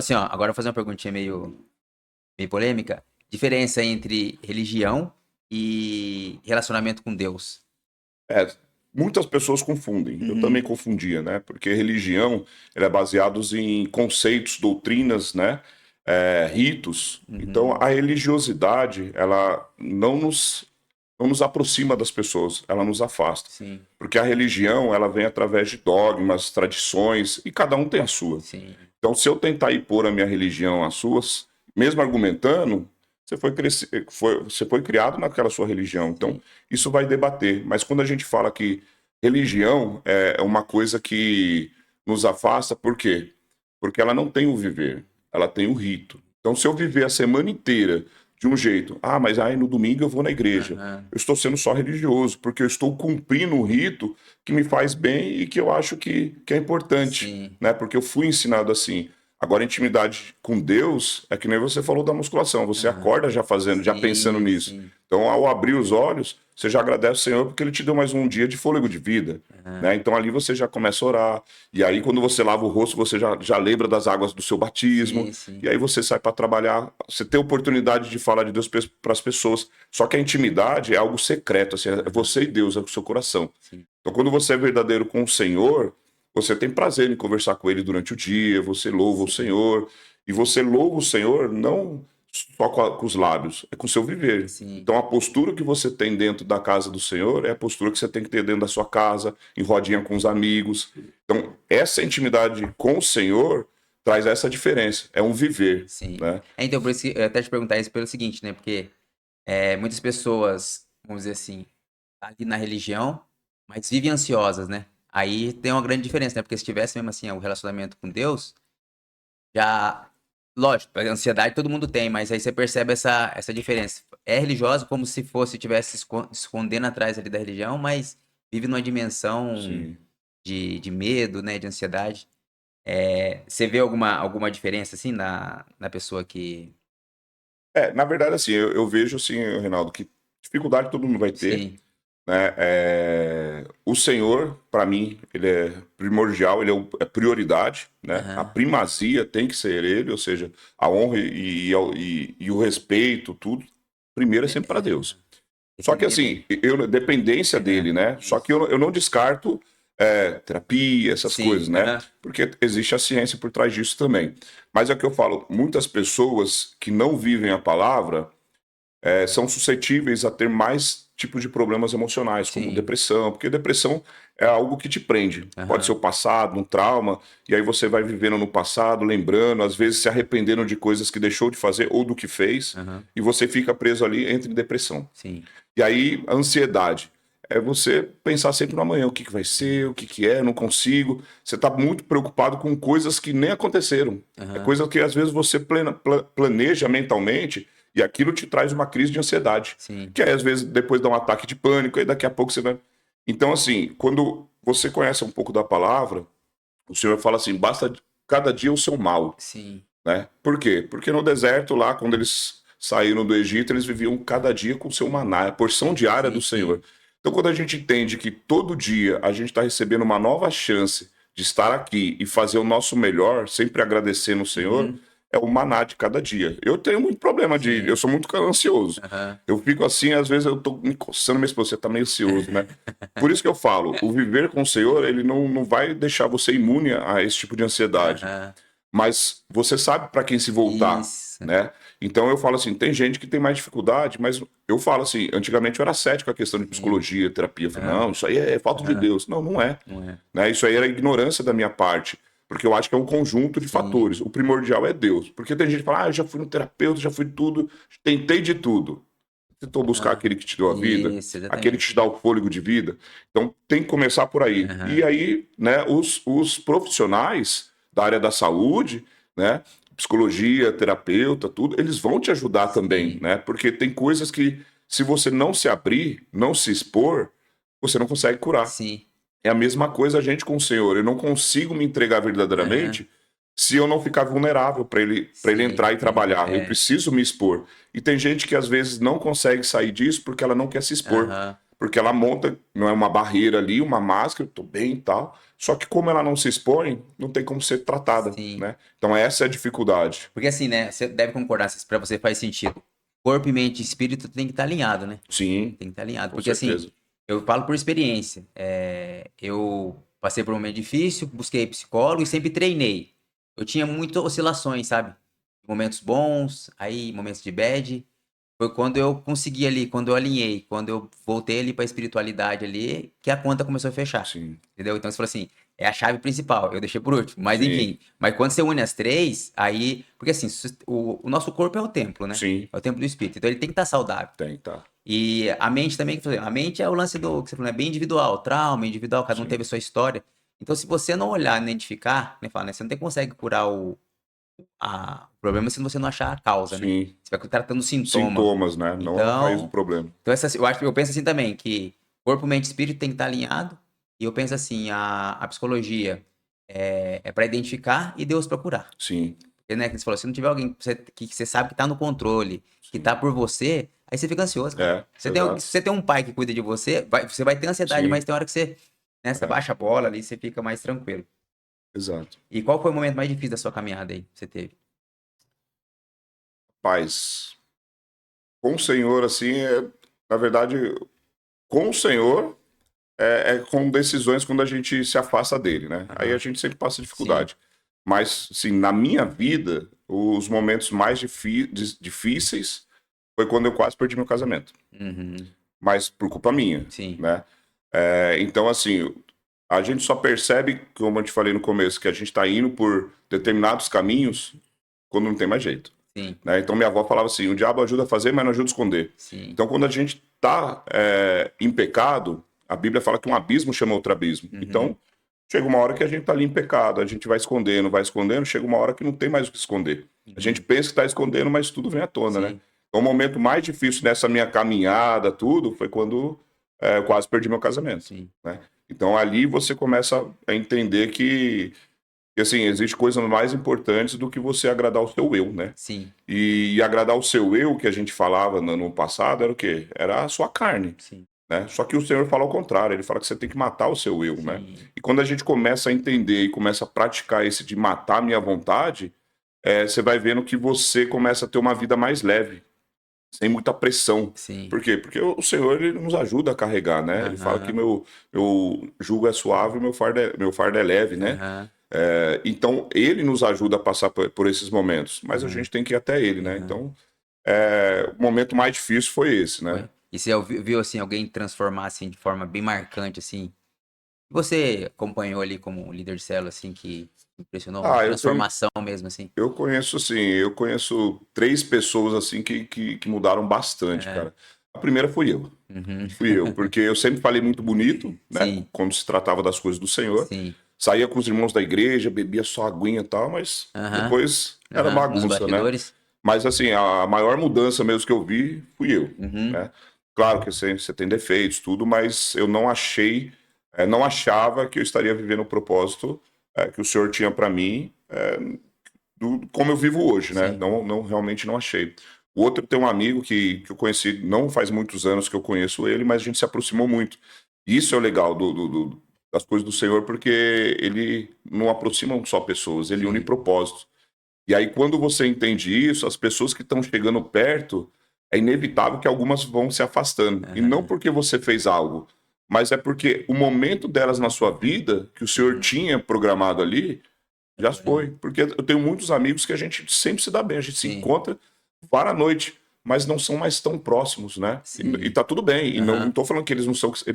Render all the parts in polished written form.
Assim, ó, agora eu vou fazer uma perguntinha meio polêmica. Diferença entre religião e relacionamento com Deus. É, muitas pessoas confundem, eu também Uhum, confundia, né? Porque religião ela é baseada em conceitos, doutrinas, né? Ritos. Então, uhum, a religiosidade, ela não nos aproxima das pessoas, ela nos afasta. sim, Porque a religião, ela vem através de dogmas, tradições, e cada um tem a sua. sim, Então, se eu tentar impor a minha religião às suas, mesmo argumentando, você foi criado naquela sua religião. Então, sim. isso vai debater. Mas quando a gente fala que religião é uma coisa que nos afasta, por quê? Porque ela não tem o viver, ela tem o rito. Então, se eu viver a semana inteira de um jeito, mas aí no domingo eu vou na igreja, Aham, eu estou sendo só religioso, porque eu estou cumprindo um rito que me faz bem e que eu acho que é importante, sim, né? Porque eu fui ensinado assim. Agora, a intimidade com Deus é que nem você falou da musculação. Você aham, acorda já fazendo, já pensando sim, nisso. sim. Então, ao abrir os olhos, você já agradece ao Senhor porque Ele te deu mais um dia de fôlego de vida. Aham, Né? Então, ali você já começa a orar. E aí, quando você lava o rosto, você já lembra das águas do seu batismo. sim, sim, E aí você sai para trabalhar. Você tem a oportunidade de falar de Deus para as pessoas. Só que a intimidade é algo secreto. Assim, é aham, você e Deus, é o seu coração. sim, Então, quando você é verdadeiro com o Senhor, você tem prazer em conversar com Ele durante o dia, você louva o sim, Senhor, e você louva o Senhor não só com os lábios, é com o seu viver. sim. Então, a postura que você tem dentro da casa do Senhor é a postura que você tem que ter dentro da sua casa, em rodinha com os amigos. Então, essa intimidade com o Senhor traz essa diferença, é um viver, Sim. né? Então, por isso que eu até te perguntar isso pelo seguinte, né? Porque muitas pessoas, vamos dizer assim, tá ali na religião, mas vivem ansiosas, né? Aí tem uma grande diferença, né? Porque se tivesse mesmo assim o relacionamento com Deus, já. Lógico, a ansiedade todo mundo tem, mas aí você percebe essa diferença. É religiosa como se fosse, tivesse se escondendo atrás ali da religião, mas vive numa dimensão Sim. de medo, né? De ansiedade. Você vê alguma diferença, assim, na pessoa que. Na verdade, assim, eu vejo, assim, Reinaldo, que dificuldade todo mundo vai ter, Sim. né? O Senhor, para mim, ele é primordial, ele é prioridade, né? A Aham. primazia tem que ser ele, ou seja, a honra e o respeito, tudo, primeiro é sempre para Deus. Só que Depender assim, dele. dependência dele, Aham. né? Só que Isso. eu não descarto terapia, essas coisas, Sim. né? Aham. Porque existe a ciência por trás disso também. Mas é o que eu falo, muitas pessoas que não vivem a palavra são suscetíveis a ter mais tipos de problemas emocionais, como Sim. depressão, porque depressão é algo que te prende. Pode ser Aham. o passado, um trauma, e aí você vai vivendo no passado, lembrando, às vezes se arrependendo de coisas que deixou de fazer ou do que fez, Aham. e você fica preso ali entre depressão. Sim. E aí, a ansiedade. É você pensar sempre no amanhã, o que vai ser, o que é, não consigo. Você está muito preocupado com coisas que nem aconteceram. É Aham. coisa que às vezes você planeja mentalmente e aquilo te traz uma crise de ansiedade. Sim. Que aí, às vezes, depois dá um ataque de pânico, e daqui a pouco você vai. Então, assim, quando você conhece um pouco da palavra, o Senhor fala assim: basta cada dia o seu mal, Sim. né? Por quê? Porque no deserto lá, quando eles saíram do Egito, eles viviam cada dia com o seu maná, a porção diária do Sim. Senhor. Sim. Então, quando a gente entende que todo dia a gente está recebendo uma nova chance de estar aqui e fazer o nosso melhor, sempre agradecendo o Senhor, Uhum. é o maná de cada dia. Eu tenho muito problema eu Sim. sou muito ansioso. Aham. Eu fico assim, às vezes eu tô me coçando, minha esposa, você tá meio ansioso, né? Por isso que eu falo, o viver com o Senhor, ele não vai deixar você imune a esse tipo de ansiedade, Aham. mas você sabe para quem se voltar, Isso. né? Então eu falo assim, tem gente que tem mais dificuldade, mas eu falo assim, antigamente eu era cético com a questão de Sim. psicologia, terapia, eu falei, Aham. não, isso aí é falta de Aham. Deus. Não, não é, Não é. né? Isso aí era ignorância da minha parte, porque eu acho que é um conjunto de Sim. fatores. O primordial é Deus, porque tem gente que fala, eu já fui no terapeuta, já fui tudo, tentei de tudo. Tentou buscar Aham. aquele que te deu a vida, Isso, aquele que exatamente. te dá o fôlego de vida. Então tem que começar por aí. E Aham. aí, né, os profissionais da área da saúde, né, psicologia, terapeuta, tudo, eles vão te ajudar também, Sim. né? Porque tem coisas que, se você não se abrir, não se expor, você não consegue curar. Sim. É a mesma coisa a gente com o Senhor. Eu não consigo me entregar Aham. verdadeiramente se eu não ficar vulnerável para ele Sim. entrar e Sim. trabalhar. Eu preciso me expor. E tem gente que às vezes não consegue sair disso porque ela não quer se expor. Aham. Porque ela monta, não é uma barreira ali, uma máscara, eu tô bem e tal. Só que como ela não se expõe, não tem como ser tratada, Sim. né? Então essa é a dificuldade. Porque assim, né? Você deve concordar se pra você faz sentido. Corpo e mente e espírito tem que estar alinhado, né? Sim, Tem que estar alinhado. com Porque assim, certeza. eu falo por experiência. Eu passei por um momento difícil, busquei psicólogo e sempre treinei. Eu tinha muitas oscilações, sabe? Momentos bons, aí momentos de bad. Foi quando eu consegui ali, quando eu alinhei, quando eu voltei ali pra espiritualidade ali, que a conta começou a fechar. Sim, Entendeu? Então você falou assim, é a chave principal, eu deixei por último. Mas sim, enfim, mas quando você une as três, aí. Porque assim, o nosso corpo é o templo, né? sim, É o templo do espírito. Então ele tem que estar saudável. tem, tá. E a mente também, que eu falei, a mente é o lance do que você falou, é bem individual, trauma individual, cada um teve Sim, a sua história. Então, se você não olhar, identificar, né, fala, né, você não consegue curar o problema se você não achar a causa, né? sim. Você vai tratando o sintoma. Sintomas, né? Não a raiz do Então, problema. eu penso assim também, que corpo, mente e espírito tem que estar alinhado. E eu penso assim, a psicologia é para identificar e Deus para curar. Sim, Porque, né, que você falou, se não tiver alguém que você sabe que tá no controle, que sim. tá por você, aí você fica ansioso, cara. É, Se exato. você tem um pai que cuida de você, você vai ter ansiedade, Sim, mas tem hora que você, né, você é, baixa a bola ali, você fica mais tranquilo. exato. E qual foi o momento mais difícil da sua caminhada aí que você teve? Paz. Com o Senhor, assim, na verdade, com o Senhor é com decisões quando a gente se afasta dele, né? Aí a Aham. gente sempre passa Sim. dificuldade. Mas, assim, na minha vida, os momentos mais difíceis foi quando eu quase perdi meu casamento. Uhum. Mas por culpa minha, Sim. né? Então, assim, a gente só percebe, como eu te falei no começo, que a gente está indo por determinados caminhos quando não tem mais jeito. Sim. Né? Então minha avó falava assim: o diabo ajuda a fazer, mas não ajuda a esconder. Sim. Então quando a gente está em pecado, a Bíblia fala que um abismo chama outro abismo. Uhum. Então chega uma hora que a gente está ali em pecado, a gente vai escondendo, chega uma hora que não tem mais o que esconder. A gente Uhum. pensa que está escondendo, mas tudo vem à tona, né? Sim. Então o momento mais difícil dessa minha caminhada, tudo, foi quando eu quase perdi meu casamento. Sim. Né? Então ali você começa a entender que assim, existe coisas mais importantes do que você agradar o seu eu, né? Sim. E agradar o seu eu, que a gente falava no passado, era o quê? Era a sua carne, Sim. né? Só que o Senhor fala ao contrário, ele fala que você tem que matar o seu eu, né? Sim. E quando a gente começa a entender e começa a praticar esse de matar a minha vontade, você vai vendo que você começa a ter uma vida mais leve, sem muita pressão. Sim. Por quê? Porque o Senhor ele nos ajuda a carregar, né? Ele fala que Aham. meu jugo é suave, meu fardo é leve, né? Aham. Então, ele nos ajuda a passar por esses momentos, mas a Aham. gente tem que ir até ele, né? Aham. Então, o momento mais difícil foi esse, né? Foi. E você viu assim alguém transformar assim de forma bem marcante assim? Você acompanhou ali como um líder de célula assim que impressionou uma Ah, transformação mesmo assim? eu conheço, assim, eu conheço três pessoas, assim, que mudaram bastante, É. cara. A primeira fui eu. Uhum. Fui eu, porque eu sempre falei muito bonito, né? Sim. Quando se tratava das coisas do Senhor. Sim. Saía com os irmãos da igreja, bebia só aguinha e tal, mas Aham. depois era Aham. Nos bagunça, né? bastidores? Mas assim, a maior mudança mesmo que eu vi fui eu, Uhum. né? Claro que você tem defeitos, tudo, mas eu não achei, não achava que eu estaria vivendo o propósito que o Senhor tinha para mim, como eu vivo hoje, né? Sim. Não, realmente não achei. O outro tem um amigo que eu conheci, não faz muitos anos que eu conheço ele, mas a gente se aproximou muito. Isso é o legal das coisas do Senhor, porque ele não aproxima só pessoas, ele une Sim. propósitos. E aí, quando você entende isso, as pessoas que estão chegando perto, é inevitável que algumas vão se afastando. E não Aham. porque você fez algo, mas é porque o momento delas na sua vida, que o Senhor Uhum. tinha programado ali, já Foi, né? foi. Porque eu tenho muitos amigos que a gente sempre se dá bem, a gente se Sim. encontra para a noite, mas não são mais tão próximos, né? E Sim. tá tudo bem. E não Aham. tô falando que eles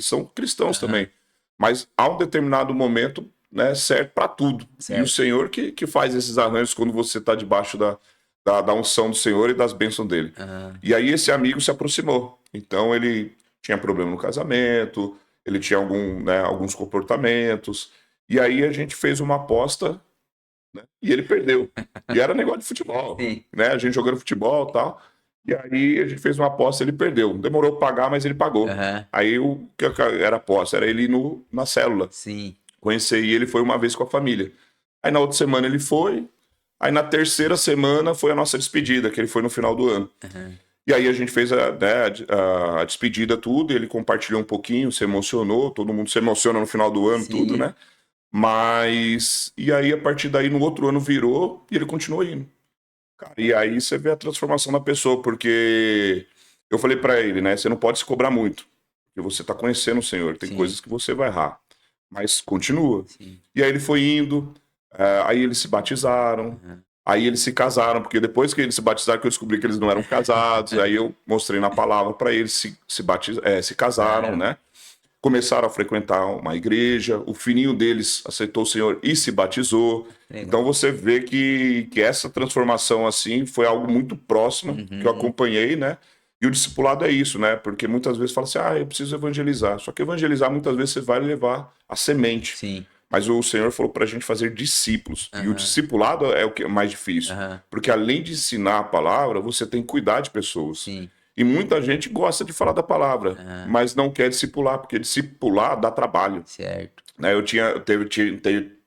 são cristãos Aham. também. Mas há um determinado momento, né, certo para tudo. E o Certo. Senhor que faz esses arranjos quando você está debaixo da unção do Senhor e das bênçãos dele. Aham. E aí esse amigo se aproximou. Então ele tinha problema no casamento, ele tinha alguns comportamentos. E aí a gente fez uma aposta, né? E ele perdeu. E era negócio de futebol, Sim. né? A gente jogando futebol e tal. E aí a gente fez uma aposta, ele perdeu. Demorou pra pagar, mas ele pagou. Aham. Aí o que era aposta? Era ele ir na célula. Sim. Conhecer, e ele foi uma vez com a família. Aí na outra semana ele foi. Aí na terceira semana foi a nossa despedida, que ele foi no final do ano. Aham. E aí a gente fez a despedida, tudo, ele compartilhou um pouquinho, se emocionou, todo mundo se emociona no final do ano, tudo, Sim, né? Mas, e aí a partir daí no outro ano virou e ele continuou indo. Cara, e aí você vê a transformação da pessoa, porque eu falei pra ele, né? Você não pode se cobrar muito, porque você tá conhecendo o Senhor, tem sim, coisas que você vai errar, mas continua. sim. E aí ele foi indo, aí eles se batizaram, Aham. aí eles se casaram, porque depois que eles se batizaram, que eu descobri que eles não eram casados, aí eu mostrei na palavra pra eles, se casaram, Casaram. né? Começaram a frequentar uma igreja, o filhinho deles aceitou o Senhor e se batizou. Então Legal. você vê que essa transformação assim foi algo muito próximo que eu Uhum. acompanhei, né? E o discipulado é isso, né? Porque muitas vezes fala assim, eu preciso evangelizar. Só que evangelizar muitas vezes você vai levar a semente. Sim. Mas o Senhor falou para a gente fazer discípulos. E o Aham. discipulado é o que é mais difícil. Aham. Porque além de ensinar a palavra, você tem que cuidar de pessoas. Sim. E muita gente gosta de falar da palavra, Aham. mas não quer discipular, porque discipular dá trabalho. Certo. Né?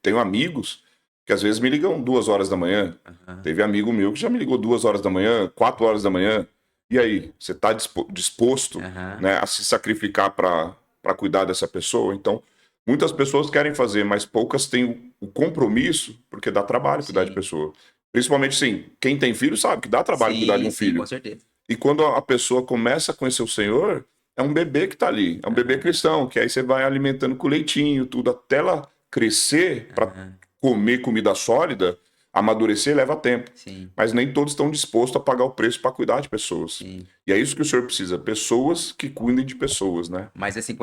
Tenho amigos que às vezes me ligam 2 horas da manhã. Aham. Teve amigo meu que já me ligou 2 horas da manhã, 4 horas da manhã. E aí, você está disposto, Aham. né, a se sacrificar para cuidar dessa pessoa? Então, muitas pessoas querem fazer, mas poucas têm o compromisso, porque dá trabalho cuidar de Sim. pessoa. Principalmente, sim, quem tem filho sabe que dá trabalho cuidar de Sim, um sim, com filho. certeza. E quando a pessoa começa a conhecer o Senhor, é um bebê que está ali, é um bebê Aham. cristão, que aí você vai alimentando com leitinho, tudo, até ela crescer para Aham. comer comida sólida, amadurecer leva tempo. Sim, Mas nem todos estão dispostos a pagar o preço para cuidar de pessoas. sim. E é isso que o Senhor precisa, pessoas que cuidem de pessoas, né? Mas assim,